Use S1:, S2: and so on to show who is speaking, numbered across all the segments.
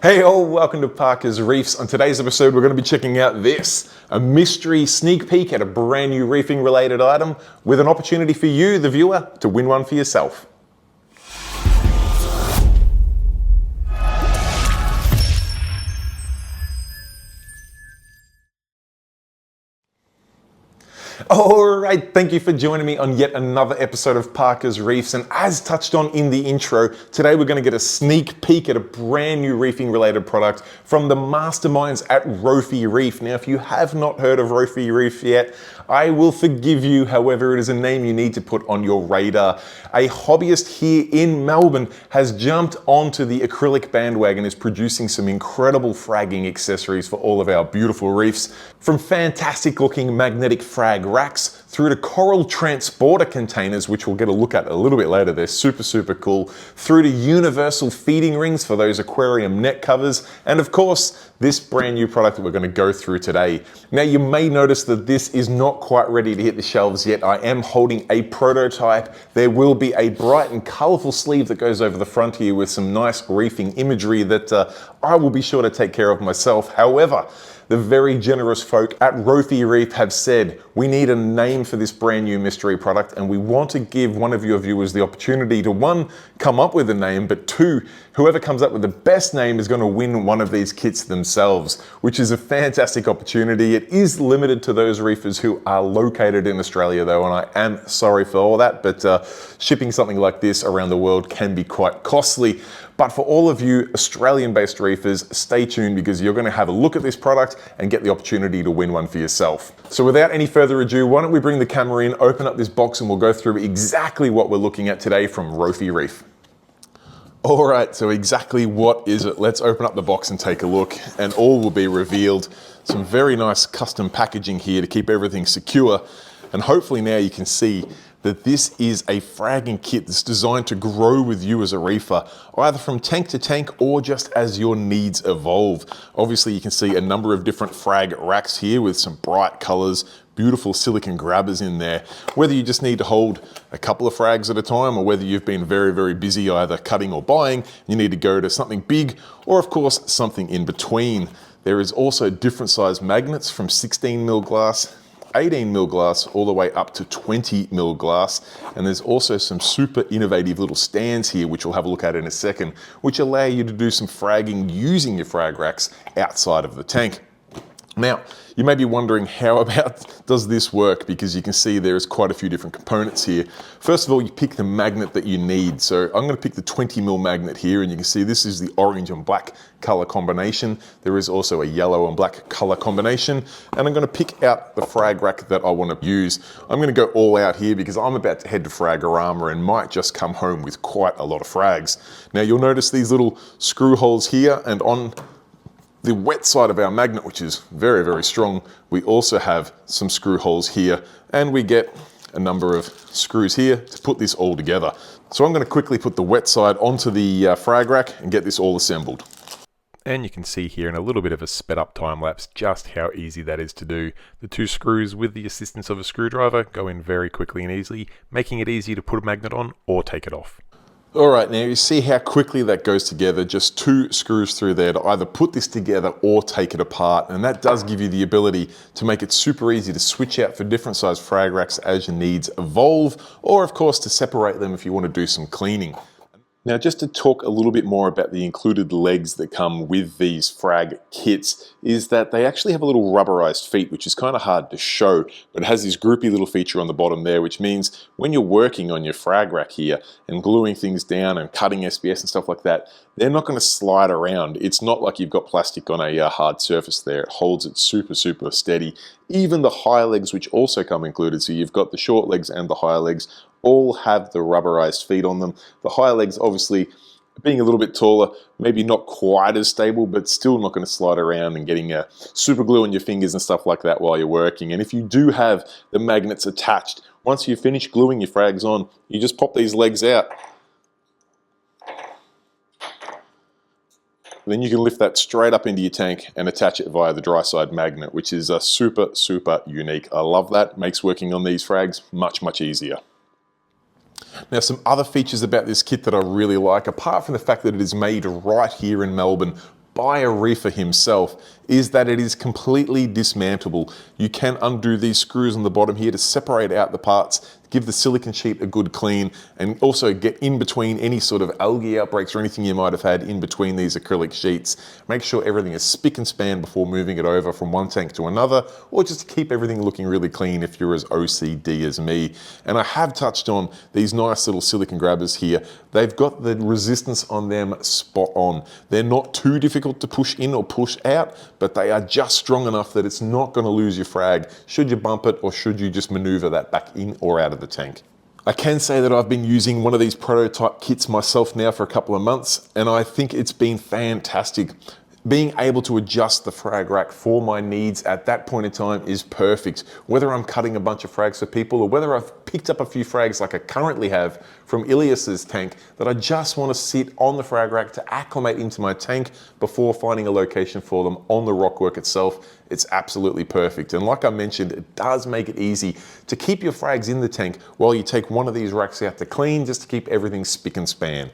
S1: Hey all, welcome to Parker's Reefs. On today's episode, we're going to be checking out this, a mystery sneak peek at a brand new reefing related item with an opportunity for you, the viewer, to win one for yourself. Alright, thank you for joining me on yet another episode of Parker's Reefs, and as touched on in the intro, today we're going to get a sneak peek at a brand new reefing related product from the masterminds at Rofee Reef. Now, if you have not heard of Rofee Reef yet, I will forgive you, however, it is a name you need to put on your radar. A hobbyist here in Melbourne has jumped onto the acrylic bandwagon, is producing some incredible fragging accessories for all of our beautiful reefs, from fantastic looking magnetic frag racks through to coral transporter containers, which we'll get a look at a little bit later. They're super cool, through to universal feeding rings for those aquarium net covers, and of course this brand new product that we're going to go through today. Now, you may notice that this is not quite ready to hit the shelves yet. I am holding a prototype. There will be a bright and colorful sleeve that goes over the front here with some nice reefing imagery that I will be sure to take care of myself. However, the very generous folk at Rofee Reef have said, we need a name for this brand new mystery product, and we want to give one of your viewers the opportunity to, one, come up with a name, but two, whoever comes up with the best name is going to win one of these kits themselves, which is a fantastic opportunity. It is limited to those reefers who are located in Australia though, and I am sorry for all that, but shipping something like this around the world can be quite costly. But for all of you Australian-based reefers, stay tuned because you're going to have a look at this product and get the opportunity to win one for yourself. So without any further ado, why don't we bring the camera in, open up this box, and we'll go through exactly what we're looking at today from Rofee Reef. All right, so exactly what is it? Let's open up the box and take a look, and all will be revealed. Some very nice custom packaging here to keep everything secure, and hopefully now you can see that this is a fragging kit that's designed to grow with you as a reefer, either from tank to tank or just as your needs evolve. Obviously, you can see a number of different frag racks here with some bright colors, beautiful silicone grabbers in there. Whether you just need to hold a couple of frags at a time, or whether you've been very busy either cutting or buying, you need to go to something big, or of course, something in between. There is also different size magnets from 16mm glass, 18mm glass, all the way up to 20mm glass. And there's also some super innovative little stands here, which we'll have a look at in a second, which allow you to do some fragging using your frag racks outside of the tank. Now, you may be wondering, how about does this work? Because you can see there is quite a few different components here. First of all, you pick the magnet that you need. So I'm going to pick the 20mm magnet here, and you can see this is the orange and black color combination. There is also a yellow and black color combination, and I'm going to pick out the frag rack that I want to use. I'm going to go all out here because I'm about to head to Fragorama and might just come home with quite a lot of frags. Now, you'll notice these little screw holes here, and on the wet side of our magnet, which is very strong, we also have some screw holes here, and we get a number of screws here to put this all together. So I'm going to quickly put the wet side onto the frag rack and get this all assembled. And you can see here in a little bit of a sped up time lapse just how easy that is to do. The two screws, with the assistance of a screwdriver, go in very quickly and easily, making it easy to put a magnet on or take it off. All right, now you see how quickly that goes together, just two screws through there to either put this together or take it apart. And that does give you the ability to make it super easy to switch out for different size frag racks as your needs evolve, or of course to separate them if you want to do some cleaning. Now, just to talk a little bit more about the included legs that come with these frag kits, is that they actually have a little rubberized feet, which is kind of hard to show, but it has this groupy little feature on the bottom there, which means when you're working on your frag rack here and gluing things down and cutting SBS and stuff like that, they're not going to slide around. It's not like you've got plastic on a hard surface there. It holds it super steady. Even the high legs, which also come included, so you've got the short legs and the high legs, all have the rubberized feet on them. The higher legs, obviously, being a little bit taller, maybe not quite as stable, but still not going to slide around and getting super glue on your fingers and stuff like that while you're working. And if you do have the magnets attached, once you finish gluing your frags on, you just pop these legs out. Then you can lift that straight up into your tank and attach it via the dry side magnet, which is super unique. I love that. Makes working on these frags much easier. Now, some other features about this kit that I really like, apart from the fact that it is made right here in Melbourne by a reefer himself is that it is completely dismantleable. You can undo these screws on the bottom here to separate out the parts, give the silicone sheet a good clean, and also get in between any sort of algae outbreaks or anything you might have had in between these acrylic sheets. Make sure everything is spick and span before moving it over from one tank to another, or just to keep everything looking really clean if you're as OCD as me. And I have touched on these nice little silicone grabbers here. They've got the resistance on them spot on. They're not too difficult to push in or push out, but they are just strong enough that it's not going to lose your frag should you bump it or should you just maneuver that back in or out of the tank. I can say that I've been using one of these prototype kits myself now for a couple of months, and I think it's been fantastic. Being able to adjust the frag rack for my needs at that point in time is perfect. Whether I'm cutting a bunch of frags for people or whether I've picked up a few frags like I currently have from Ilias's tank that I just want to sit on the frag rack to acclimate into my tank before finding a location for them on the rockwork itself, it's absolutely perfect. And like I mentioned, it does make it easy to keep your frags in the tank while you take one of these racks out to clean, just to keep everything spick and span.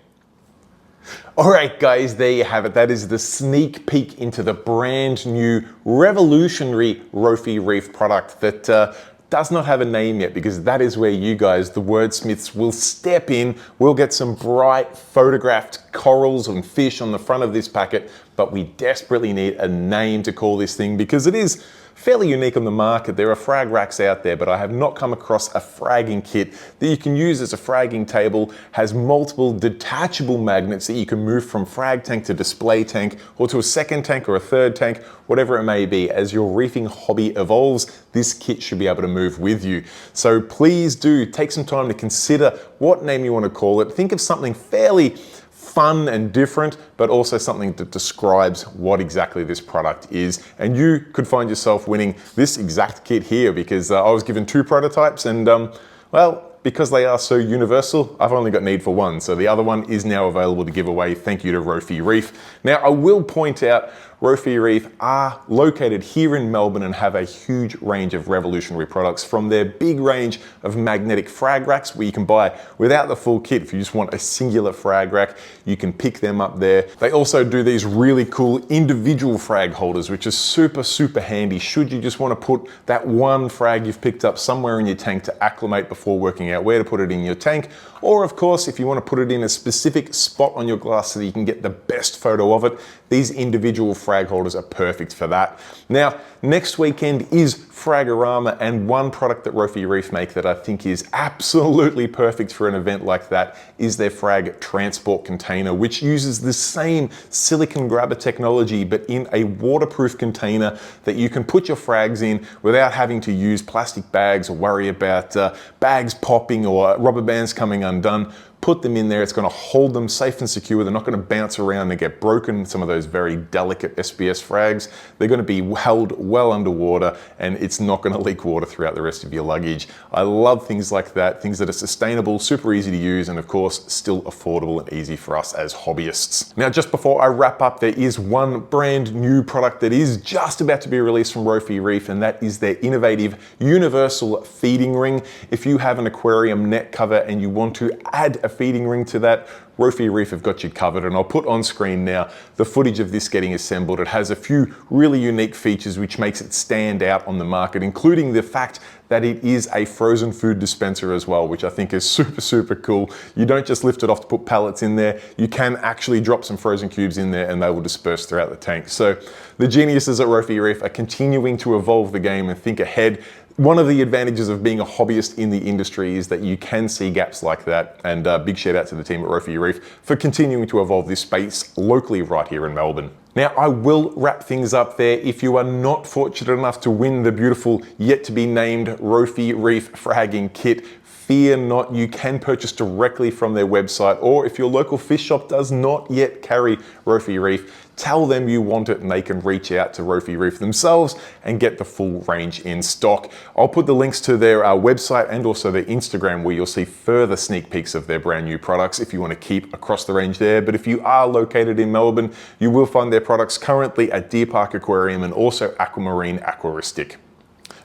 S1: All right, guys, there you have it. That is the sneak peek into the brand new revolutionary Rofee Reef product that does not have a name yet, because that is where you guys, the wordsmiths, will step in. We'll get some bright photographed corals and fish on the front of this packet, but we desperately need a name to call this thing because it is fairly unique on the market. There are frag racks out there, but I have not come across a fragging kit that you can use as a fragging table, has multiple detachable magnets that you can move from frag tank to display tank or to a second tank or a third tank, whatever it may be. As your reefing hobby evolves, this kit should be able to move with you. So please do take some time to consider what name you want to call it. Think of something fairly fun and different, but also something that describes what exactly this product is. And you could find yourself winning this exact kit here, because I was given 2 prototypes and well, because they are so universal, I've only got need for one. So the other one is now available to give away. Thank you to Rofee Reef. Now, I will point out Rofee Reef are located here in Melbourne and have a huge range of revolutionary products, from their big range of magnetic frag racks where you can buy without the full kit. If you just want a singular frag rack, you can pick them up there. They also do these really cool individual frag holders, which is super handy should you just want to put that one frag you've picked up somewhere in your tank to acclimate before working out where to put it in your tank. Or of course, if you want to put it in a specific spot on your glass so that you can get the best photo of it, these individual frag holders are perfect for that. Now, next weekend is Fragorama, and one product that Rofee Reef make that I think is absolutely perfect for an event like that is their frag transport container, which uses the same silicone grabber technology, but in a waterproof container that you can put your frags in without having to use plastic bags or worry about bags popping or rubber bands coming undone. Put them in there, it's going to hold them safe and secure. They're not going to bounce around and get broken. Some of those very delicate SPS frags, they're going to be held well underwater, and it's not going to leak water throughout the rest of your luggage. I love things like that, things that are sustainable, super easy to use, and of course, still affordable and easy for us as hobbyists. Now, just before I wrap up, there is one brand new product that is just about to be released from Rofee Reef, and that is their innovative universal feeding ring. If you have an aquarium net cover and you want to add a feeding ring to that, Rofee Reef have got you covered, and I'll put on screen now the footage of this getting assembled. It has a few really unique features which makes it stand out on the market, including the fact that it is a frozen food dispenser as well, which I think is super cool. You don't just lift it off to put pellets in there, you can actually drop some frozen cubes in there and they will disperse throughout the tank. So the geniuses at Rofee Reef are continuing to evolve the game and think ahead. One of the advantages of being a hobbyist in the industry is that you can see gaps like that, and big shout out to the team at Rofee Reef for continuing to evolve this space locally right here in Melbourne. Now, I will wrap things up there. If you are not fortunate enough to win the beautiful yet to be named Rofee Reef fragging kit, fear not, you can purchase directly from their website, or if your local fish shop does not yet carry Rofee Reef, tell them you want it and they can reach out to Rofee Reef themselves and get the full range in stock. I'll put the links to their website and also their Instagram, where you'll see further sneak peeks of their brand new products if you want to keep across the range there. But if you are located in Melbourne, you will find their products currently at Deer Park Aquarium and also Aquamarine Aquaristic.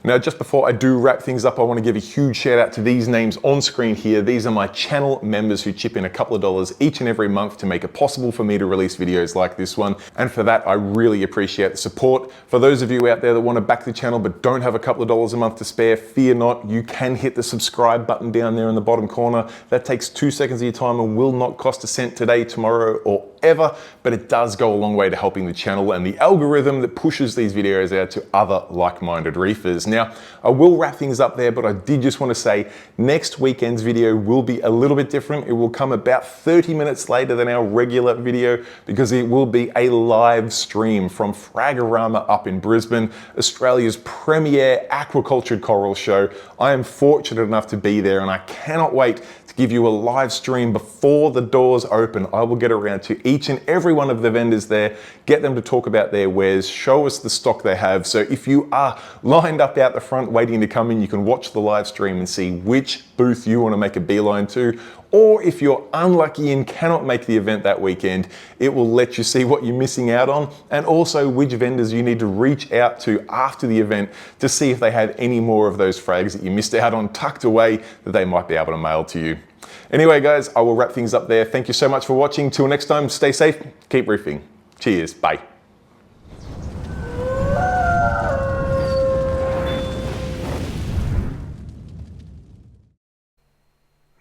S1: Now, just before I do wrap things up, I want to give a huge shout out to these names on screen here. These are my channel members who chip in a couple of dollars each and every month to make it possible for me to release videos like this one. And for that, I really appreciate the support. For those of you out there that want to back the channel but don't have a couple of dollars a month to spare, fear not, you can hit the subscribe button down there in the bottom corner. That takes 2 seconds of your time and will not cost a cent today, tomorrow, or ever, but it does go a long way to helping the channel and the algorithm that pushes these videos out to other like-minded reefers. Now, I will wrap things up there, but I did just want to say next weekend's video will be a little bit different. It will come about 30 minutes later than our regular video because it will be a live stream from Fragorama up in Brisbane, Australia's premier aquacultured coral show. I am fortunate enough to be there and I cannot wait to give you a live stream before the doors open. I will get around to each and every one of the vendors there, get them to talk about their wares, show us the stock they have. So if you are lined up out the front waiting to come in, you can watch the live stream and see which booth you want to make a beeline to. Or if you're unlucky and cannot make the event that weekend, it will let you see what you're missing out on and also which vendors you need to reach out to after the event to see if they have any more of those frags that you missed out on tucked away that they might be able to mail to you. Anyway, guys, I will wrap things up there. Thank you so much for watching. Till next time, stay safe, keep reefing. Cheers, bye.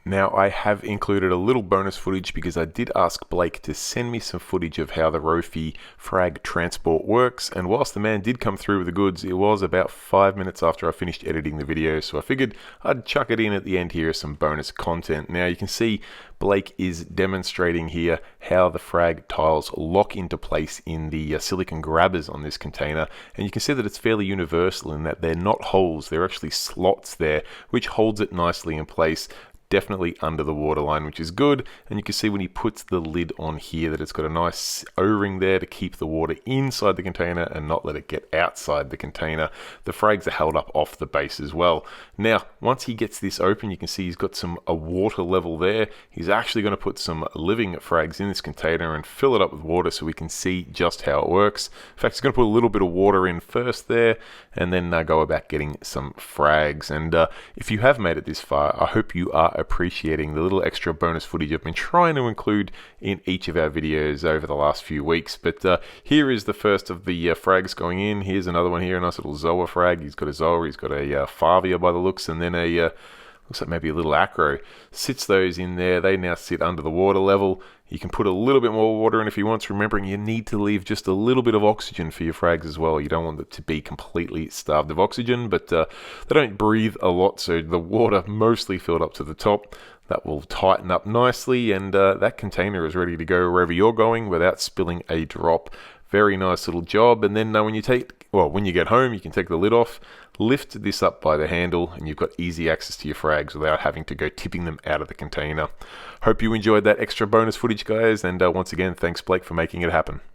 S1: Now, I have included a little bonus footage because I did ask Blake to send me some footage of how the Rofee frag transport works, and whilst the man did come through with the goods, it was about 5 minutes after I finished editing the video, so I figured I'd chuck it in at the end here as some bonus content. Now, you can see Blake is demonstrating here how the frag tiles lock into place in the silicone grabbers on this container, and you can see that it's fairly universal in that they're not holes, they're actually slots there, which holds it nicely in place. Definitely under the waterline, which is good. And you can see when he puts the lid on here that it's got a nice O-ring there to keep the water inside the container and not let it get outside the container. The frags are held up off the base as well. Now, once he gets this open, you can see he's got a water level there. He's actually going to put some living frags in this container and fill it up with water so we can see just how it works. In fact, he's going to put a little bit of water in first there and then go about getting some frags. And if you have made it this far, I hope you are appreciating the little extra bonus footage I've been trying to include in each of our videos over the last few weeks. But here is the first of the frags going in. Here's another one here, a nice little Zoa frag. He's got a Zoa, he's got a Favia by the looks, and then a looks like maybe a little acro. Sits those in there. They now sit under the water level. You can put a little bit more water in if you want, remembering you need to leave just a little bit of oxygen for your frags as well. You don't want them to be completely starved of oxygen, but they don't breathe a lot, so the water mostly filled up to the top. That will tighten up nicely, and that container is ready to go wherever you're going without spilling a drop. Very nice little job. And then when you get home, you can take the lid off, lift this up by the handle, and you've got easy access to your frags without having to go tipping them out of the container. Hope you enjoyed that extra bonus footage, guys, and once again, thanks Blake for making it happen.